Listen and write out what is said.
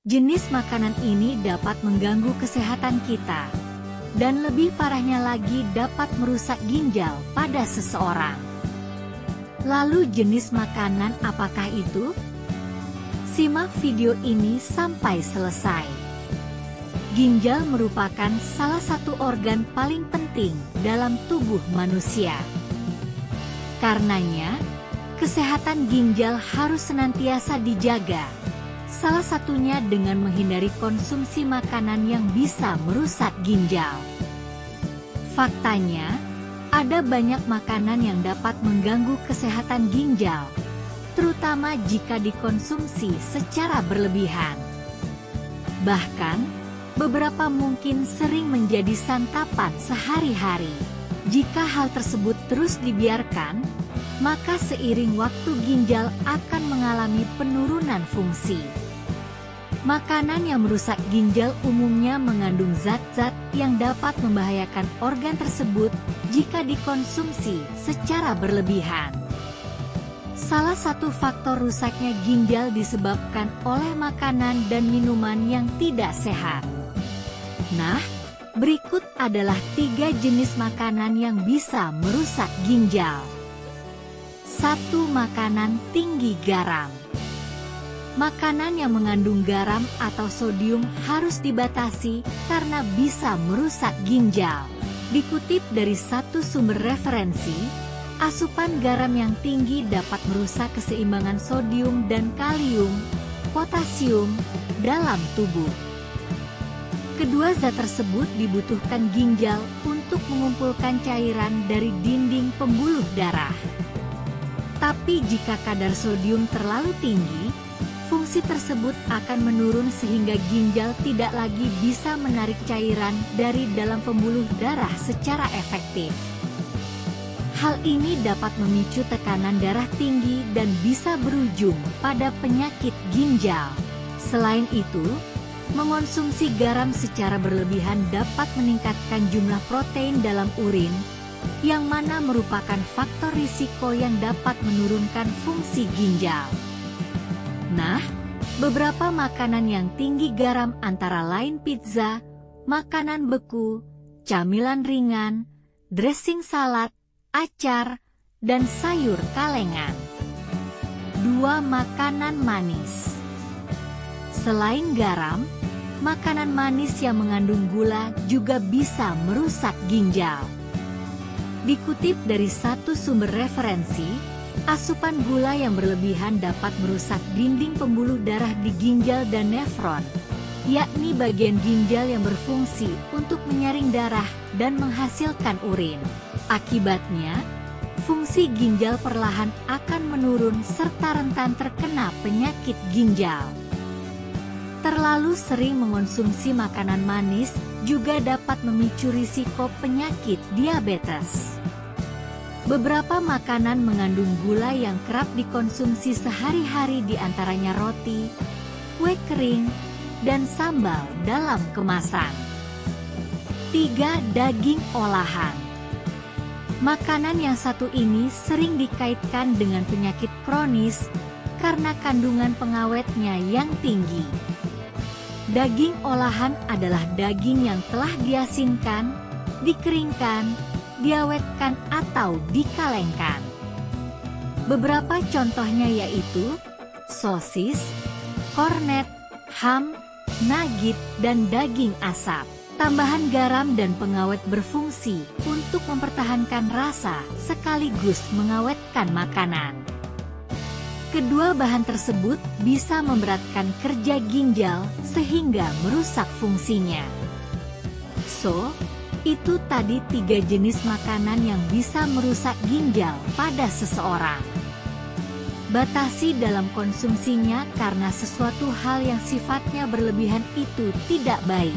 Jenis makanan ini dapat mengganggu kesehatan kita, dan lebih parahnya lagi dapat merusak ginjal pada seseorang. Lalu jenis makanan apakah itu? Simak video ini sampai selesai. Ginjal merupakan salah satu organ paling penting dalam tubuh manusia. Karenanya, kesehatan ginjal harus senantiasa dijaga. Salah satunya dengan menghindari konsumsi makanan yang bisa merusak ginjal. Faktanya, ada banyak makanan yang dapat mengganggu kesehatan ginjal, terutama jika dikonsumsi secara berlebihan. Bahkan, beberapa mungkin sering menjadi santapan sehari-hari. Jika hal tersebut terus dibiarkan, maka seiring waktu ginjal akan mengalami penurunan fungsi. Makanan yang merusak ginjal umumnya mengandung zat-zat yang dapat membahayakan organ tersebut jika dikonsumsi secara berlebihan. Salah satu faktor rusaknya ginjal disebabkan oleh makanan dan minuman yang tidak sehat. Nah, berikut adalah 3 jenis makanan yang bisa merusak ginjal. 1. Makanan tinggi garam. Makanan yang mengandung garam atau sodium harus dibatasi karena bisa merusak ginjal. Dikutip dari satu sumber referensi, asupan garam yang tinggi dapat merusak keseimbangan sodium dan kalium, potasium dalam tubuh. Kedua zat tersebut dibutuhkan ginjal untuk mengumpulkan cairan dari dinding pembuluh darah. Tapi jika kadar sodium terlalu tinggi, fungsi tersebut akan menurun sehingga ginjal tidak lagi bisa menarik cairan dari dalam pembuluh darah secara efektif. Hal ini dapat memicu tekanan darah tinggi dan bisa berujung pada penyakit ginjal. Selain itu, mengonsumsi garam secara berlebihan dapat meningkatkan jumlah protein dalam urin, yang mana merupakan faktor risiko yang dapat menurunkan fungsi ginjal. Nah, beberapa makanan yang tinggi garam antara lain pizza, makanan beku, camilan ringan, dressing salad, acar, dan sayur kalengan. 2. Makanan manis. Selain garam, makanan manis yang mengandung gula juga bisa merusak ginjal. Dikutip dari satu sumber referensi, asupan gula yang berlebihan dapat merusak dinding pembuluh darah di ginjal dan nefron, yakni bagian ginjal yang berfungsi untuk menyaring darah dan menghasilkan urin. Akibatnya, fungsi ginjal perlahan akan menurun serta rentan terkena penyakit ginjal. Terlalu sering mengonsumsi makanan manis juga dapat memicu risiko penyakit diabetes. Beberapa makanan mengandung gula yang kerap dikonsumsi sehari-hari diantaranya roti, kue kering, dan sambal dalam kemasan. 3. Daging olahan. Makanan yang satu ini sering dikaitkan dengan penyakit kronis karena kandungan pengawetnya yang tinggi. Daging olahan adalah daging yang telah diasinkan, dikeringkan, diawetkan atau dikalengkan. Beberapa contohnya yaitu sosis, kornet, ham, nugget, dan daging asap. Tambahan garam dan pengawet berfungsi untuk mempertahankan rasa sekaligus mengawetkan makanan. Kedua bahan tersebut bisa memberatkan kerja ginjal sehingga merusak fungsinya. Itu tadi 3 jenis makanan yang bisa merusak ginjal pada seseorang. Batasi dalam konsumsinya karena sesuatu hal yang sifatnya berlebihan itu tidak baik.